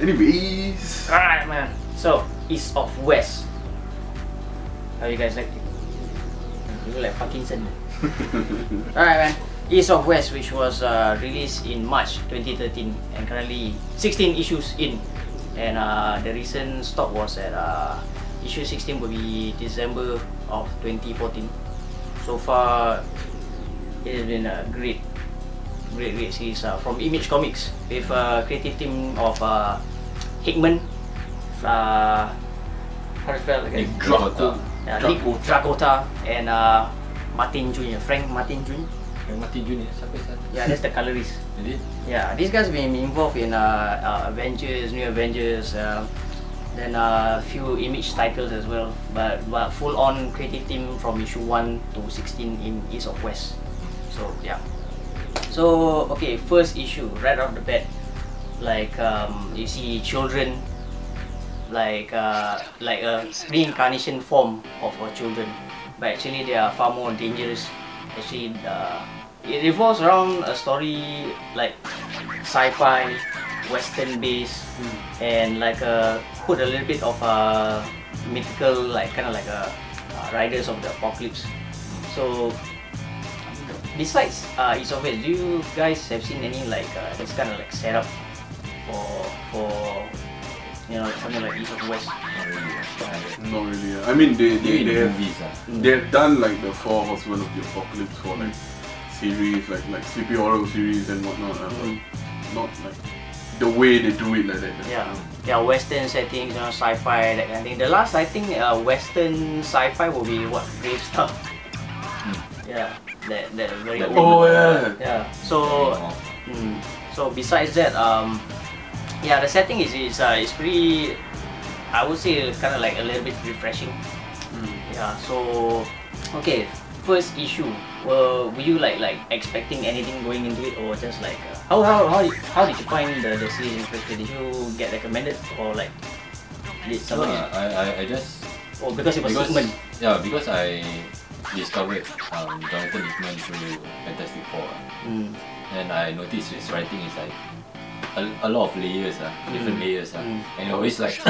Anyways. Alright, man. So, East of West. How you guys like it? You look like Parkinson. Alright, man. East of West, which was released in March 2013 and currently 16 issues in. And the recent stock was at issue 16 will be December of 2014. So far, it has been a great series from Image Comics with a creative team of Hickman, how to spell it again? Dragotta, and Martin Jr. Frank Martin Jr. Martin Jr. Yeah, that's the colorist. Yeah, these guys have been involved in Avengers, New Avengers, then a few Image titles as well. But full-on creative team from issue 1 to 16 in East of West. So yeah. So okay, first issue right off the bat, like you see children, like a reincarnation form of children, but actually they are far more dangerous. Actually, it revolves around a story like sci-fi, western based, and like put a little bit of mythical, like kind of like a Riders of the Apocalypse. So besides East of West, do you guys have seen any like this kind of like setup for you know, something like East of West? Not really. I mean, they've done like the Four Horsemen of the Apocalypse for like series, like sleepy horror series and whatnot. Not like the way they do it like that. Yeah, western settings, you know, sci-fi, that kind of thing. The last, I think, western sci-fi will be what, Brave Star. Yeah, that very old. Oh yeah. Yeah. So, so besides that, yeah, the setting is pretty, I would say, kind of like a little bit refreshing. Yeah. So, okay, first issue. Were you like expecting anything going into it, or just like how did you find the series in first place? Did you get recommended, or like did somebody? I just. Oh, because it was Hickman. Yeah, because I discovered Jonathan Hickman through Fantastic Four, and I noticed his writing is like a lot of layers, different layers, and always like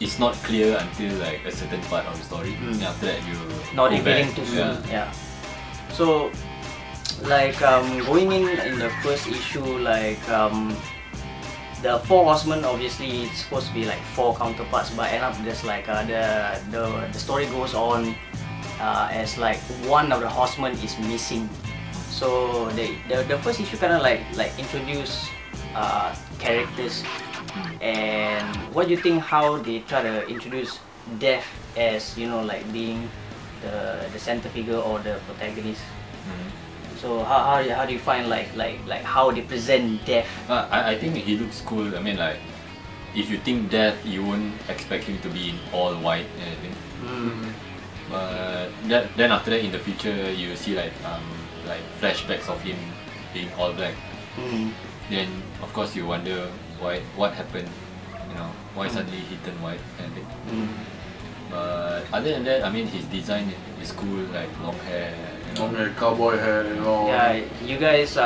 it's not clear until like a certain part of the story. And after that, you not revealing too soon. Yeah. So, like going in the first issue, like the Four Horsemen, obviously it's supposed to be like 4 counterparts, but end up there's like the story goes on as like one of the horsemen is missing. So the first issue kind of like introduce characters. And what do you think, how they try to introduce Death as, you know, like being the center figure or the protagonist? So how do you find like how they present Death? I think he looks cool. I mean, like if you think Death, you won't expect him to be in all white and everything. But then after that, in the future, you see like flashbacks of him being all black. Then of course you wonder what happened, you know, why suddenly he turned white and but other than that, I mean, his design is cool, like long hair, you know. Long hair, cowboy hair and all. Yeah, you guys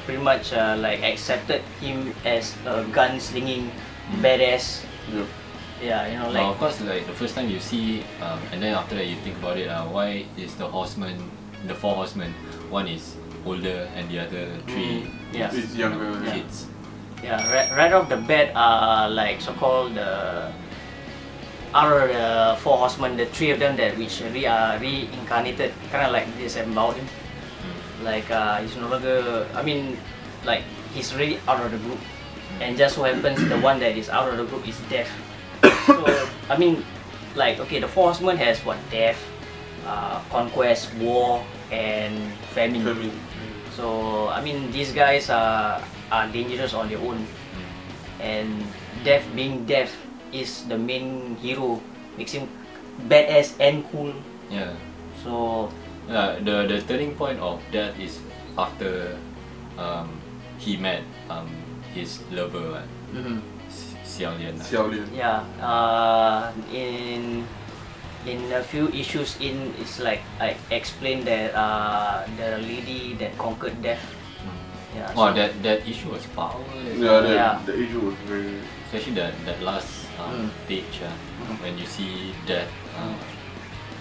pretty much like accepted him as a gun-slinging badass. Yeah, you know, like of course, like the first time you see, and then after that you think about it, why is the Four Horsemen, one is older and the other 3 is younger kids. Yeah, right off the bat, like so-called out of the Four Horsemen, the 3 of them that which reincarnated, kind of like this about him. Like he's no longer, I mean, like he's really out of the group, and just so happens the one that is out of the group is Death. So I mean, like okay, the Four Horsemen has what? Death, conquest, war, and famine. So I mean, these guys are dangerous on their own, and Death being Death is the main hero, makes him badass and cool. Yeah. So the turning point of Death is after he met his lover, Xiao Lian. Yeah. In a few issues it's like I explained that the lady that conquered Death Yeah. Oh, that issue was power. The issue was very. Especially that last stage when you see that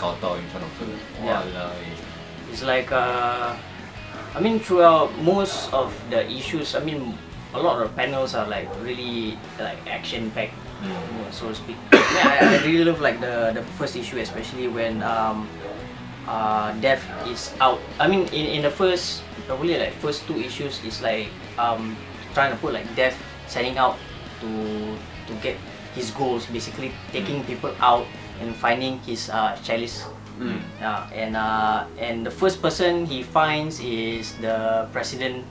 kowtow in front of her. Yeah. Walai. It's like I mean, throughout most of the issues, I mean, a lot of panels are like really like action packed, so to speak. I really love like the first issue, especially when Death is out. I mean, in the first probably like first 2 issues is like trying to put like Death setting out to get his goals, basically taking people out and finding his chalice. And the first person he finds is the president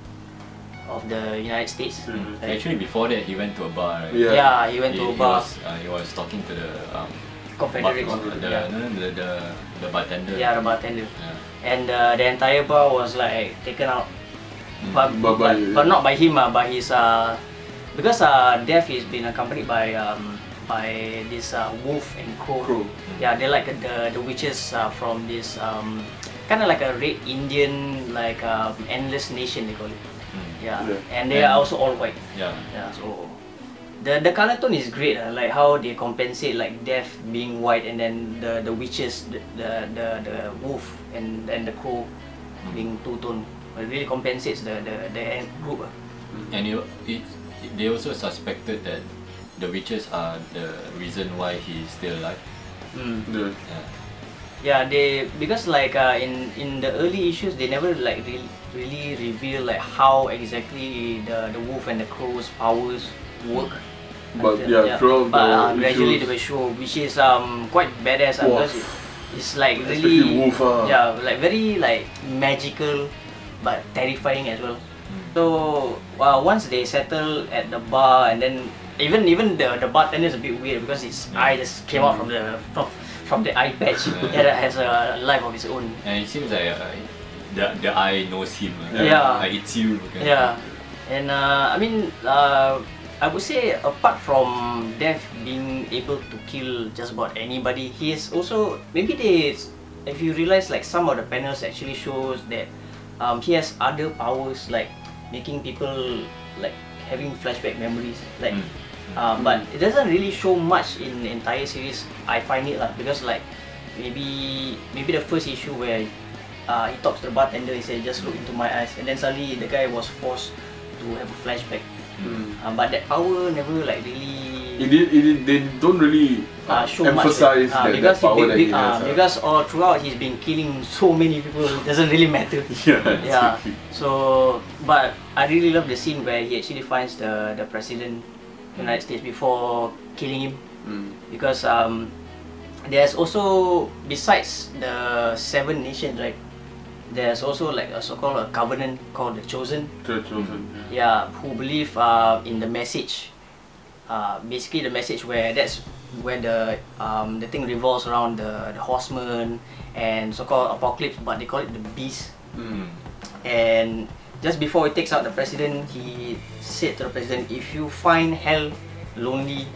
of the United States. Right? Actually, before that, he went to a bar. Right? Yeah, he went to a bar. He was talking to the Confederate. The bartender. Yeah, the bartender. Yeah. And the entire bar was like taken out, but not by him, by his because Death is been accompanied by this wolf and crow. Yeah, they're like the witches from this kind of like a red Indian like endless nation they call it. Yeah, and they are also all white. Yeah. So the color tone is great. Like how they compensate like Death being white and then the witches, the wolf and the crow being two-tone. It really compensates the group. And they also suspected that the witches are the reason why he's still alive. Yeah, they because like in the early issues they never like really reveal like how exactly the wolf and the crow's powers work. But throughout the gradually they will show, which is quite badass because it's like really wolf, like very like magical but terrifying as well. So once they settle at the bar, and then even the bartender is a bit weird because his eye just came out from the eye patch. That has a life of its own. And it seems like the eye knows him. It's you. Yeah, and I mean I would say apart from Death being able to kill just about anybody, he is also if you realize like some of the panels actually shows that he has other powers like making people like having flashback memories like but it doesn't really show much in the entire series. I find it because like maybe the first issue where he talks to the bartender, he said just look into my eyes, and then suddenly the guy was forced to have a flashback. But that power never like really they don't really show emphasize much, that power that he has. because all throughout he's been killing so many people, it doesn't really matter. Exactly. So but I really love the scene where he actually finds the president of the United States before killing him, because there's also, besides the 7 nations, right, there's also like a so-called a covenant called the Chosen. Who believe in the message. Basically the message where that's where the thing revolves around the horsemen and so-called apocalypse, but they call it the beast. And just before he takes out the president, he said to the president, if you find hell lonely,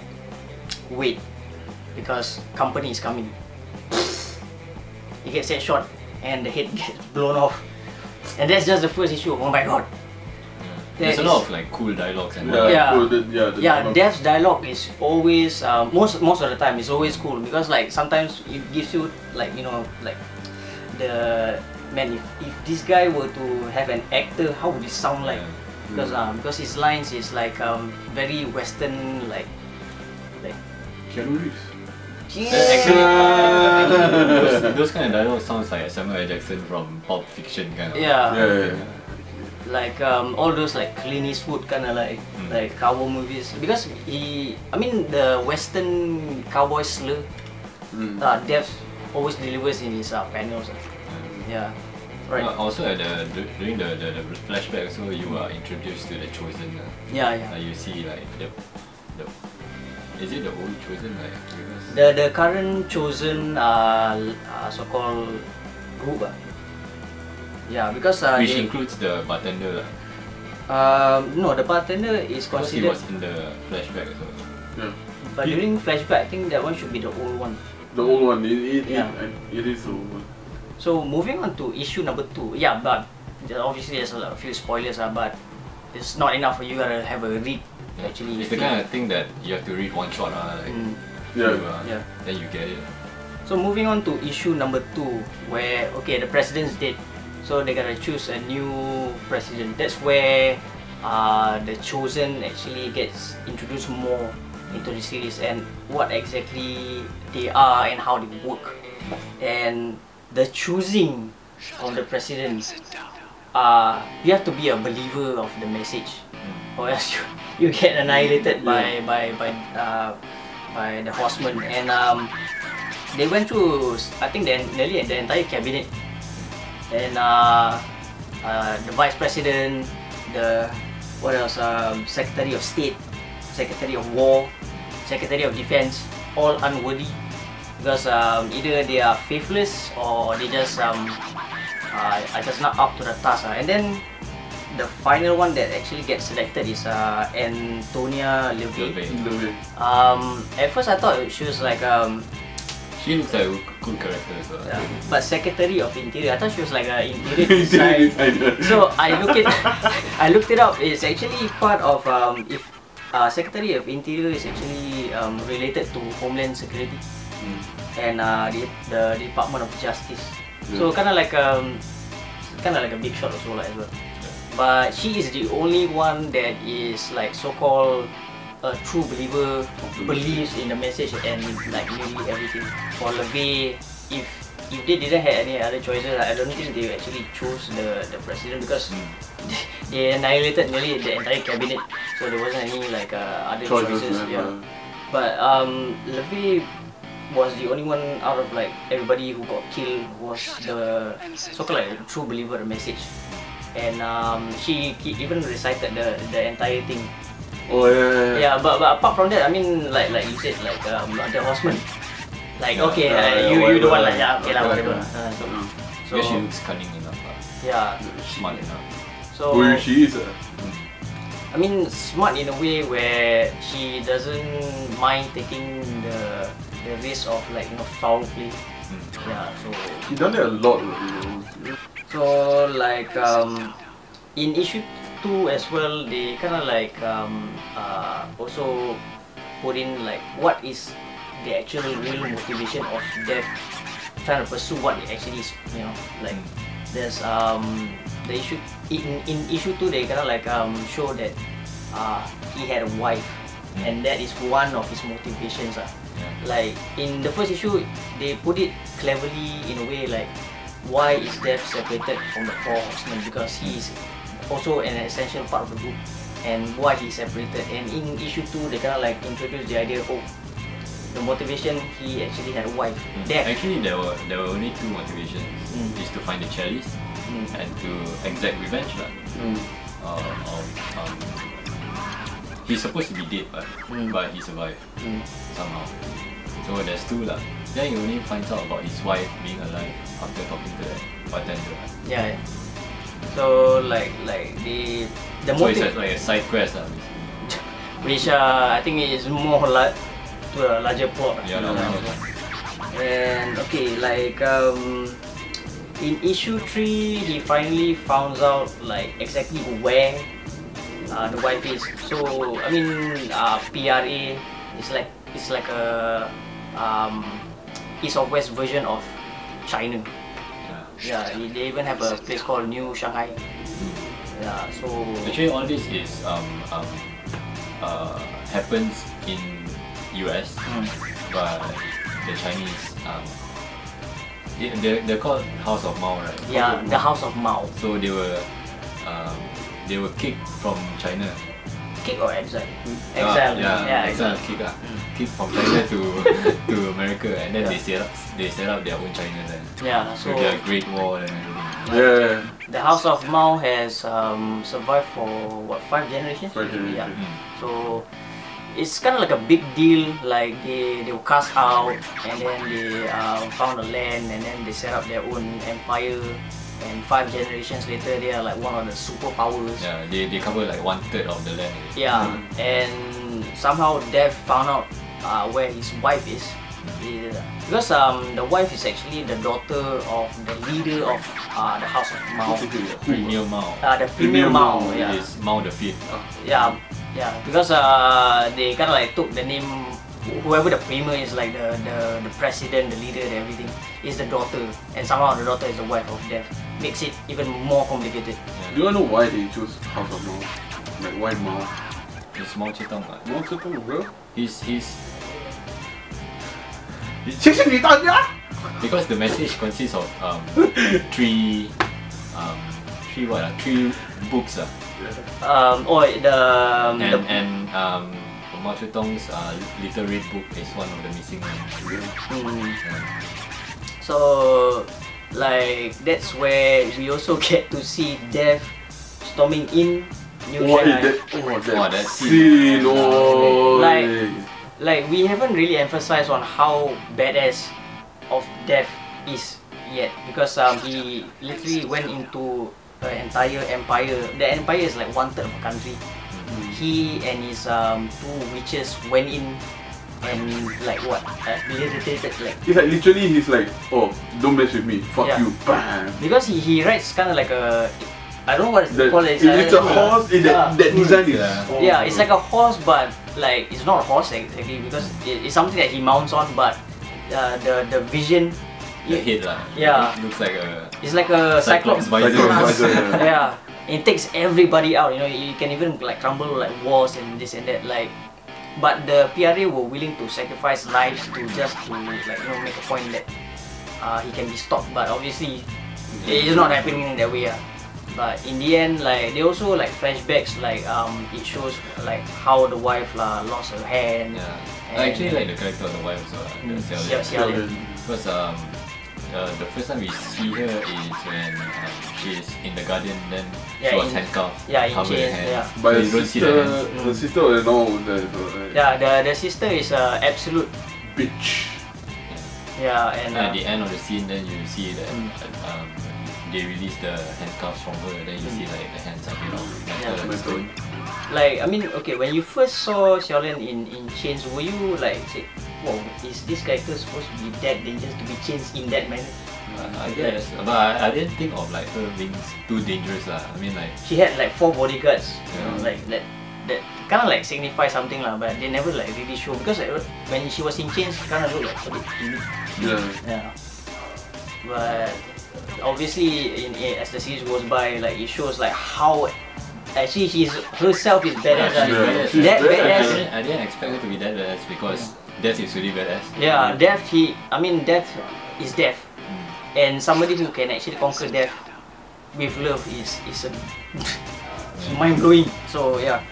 wait, because company is coming. He gets headshot and the head gets blown off, and that's just the first issue. Oh my god, there's a lot of like cool dialogues and Death's dialogue is always most of the time is always cool, because like sometimes it gives you like, you know, like the man, if this guy were to have an actor, how would it sound like? Because his lines is like very western, like Keanu Reeves. Actually, those kind of dialogue sounds like Samuel L. Jackson from Pulp Fiction kind of. Like all those like Clint Eastwood kind of like cowboy movies, because I mean the western cowboy slur, Death always delivers in his panels. Right. Also during the flashback, so you are introduced to the Chosen. You see like the is it the old Chosen, like the current Chosen so-called group. Because which includes the bartender. No, the bartender is considered. He was in the flashback, so. But during flashback, I think that one should be the old one. The old one, it is the old one. So moving on to issue number 2, but obviously there's a few spoilers, but it's not enough. You gotta have a read. Actually, it's the kind of thing that you have to read one shot, like then you get it. So moving on to issue number 2, where the president's dead, so they gotta choose a new president. That's where the Chosen actually gets introduced more into the series and what exactly they are and how they work. And the choosing of the president, you have to be a believer of the message, or else you get annihilated by the horsemen. And they went through, I think, nearly the entire cabinet, and the vice president, the Secretary of State, Secretary of War, Secretary of Defense, all unworthy, because either they are faithless or they just are just not up to the task. And then the final one that actually gets selected is Antonia LaVey. At first I thought she was like she looks like a good character as well. But Secretary of Interior, I thought she was like an interior designer. So I looked it up. It's actually part of if Secretary of Interior is actually related to Homeland Security and the Department of Justice. So kind of like a big shot also as well. But she is the only one that is like so-called a true believer, believes in the message and like nearly everything. For LaVey, if they didn't have any other choices, I don't think they actually chose the president, because they annihilated nearly the entire cabinet, so there wasn't any like other choices. But LaVey was the only one out of like everybody who got killed, was the so-called like true believer of the message. And she even recited the entire thing. Oh yeah. But apart from that, I mean, like you said, like the horseman, like you the one, like whatever. So she looks cunning enough. Smart enough. So she is. I mean, smart in a way where she doesn't mind taking the risk of like foul play. So she done it a lot. So like in issue 2 as well, they kind of like also put in like what is the actual real motivation of Dev trying to pursue what it actually is. Like there's the issue in issue 2, they kind of like show that he had a wife, and that is one of his motivations. Like in the first issue, they put it cleverly in a way like, why is Dev separated from the 4 horsemen? Because he is also an essential part of the group, and why he separated. And in issue 2, they kind of like introduce the idea of the motivation. He actually had a wife. Actually, there were only 2 motivations: is to find the chalice and to exact revenge. He's supposed to be dead, but he survived somehow. So there's 2 lah. Then he only finds out about his wife being alive after talking to the bartender. So like the so it's like a side quest, which I think is more like to a larger plot. And like in issue 3, he finally found out like exactly where the wife is. So I mean, PRA is like a East of West version of China. They even have a place called New Shanghai. So actually all this is happens in US, but the Chinese they're called House of Mao, right? The House of Mao. So they were kicked from China. Kick or exile? Exile. Exile. Kick from China to America, and then they set up their own China then. So their Great Wall and everything. The House of Mao has survived for what, 5 generations? So it's kind of like a big deal. Like they were cast out, and then they found a land, and then they set up their own empire. And 5 generations later, they are like one of the superpowers. They cover like 1/3 of the land. And somehow Dev found out where his wife is, Because the wife is actually the daughter of the leader of the House of Mao. Premier Mao. The Premier Mao, yeah. Is Mao the Fifth. Yeah, because they kind of like took the name, whoever the Premier is, like the president, the leader and everything, is the daughter, and somehow the daughter is the wife of death. Makes it even more complicated. Yeah. Do you know why they chose House of Mao? Like why Mao? It's Mao Zedong. Mao Zedong, bro? Because the message consists of three books. Mao Zedong's Little Red Book is one of the missing ones. So, like, that's where we also get to see Death storming in New Shanghai. That scene. Like, we haven't really emphasized on how badass of Death is yet, because he literally went into an entire empire. The empire is like 1/3 of a country. He and his two witches went in and like rehabilitated, like. It's like literally he's like, oh, don't mess with me, fuck you, bam. Because he rides kind of like a, I don't know what it's called. It's a horse. That design is. Yeah, it's like a horse, but like it's not a horse exactly, because it's something that he mounts on. But the vision. The head, yeah. It looks like a. It's like a cyclops visor. Yeah. It takes everybody out, you know. You can even like crumble like walls and this and that, like. But the PRA were willing to sacrifice lives to just to like, you know, make a point that he can be stopped. But obviously, it's not happening in that way. But in the end, like they also like flashbacks, like it shows like how the wife lost her hand. Yeah. I actually like the character of the wife also, the Xiaolian. Because the first time we see her is when she's in the garden, then she was handcuffed, covered her hands. But you don't see the hands. The sister was no there. Yeah, the sister is absolute bitch. Yeah, and at the end of the scene, then you see that they release the handcuffs from her. Then you see like the hands are made of metal and stone. Like, I mean, okay, when you first saw Xiaolian in chains, were you like say, "Whoa, is this character supposed to be that dangerous to be chained in that manner?" I guess, but I didn't think of like her being too dangerous lah. I mean, like she had like 4 bodyguards, like that kind of like signify something lah. But they never like really show, because like, when she was in chains, she kind of looked like a bit timid. Yeah. But obviously, as the series goes by, like it shows like how. Actually, she's herself is badass. Badass. I didn't expect her to be that badass because Death is really badass. Yeah, Death Death is Death, and somebody who can actually conquer Death with love is mind blowing. So yeah,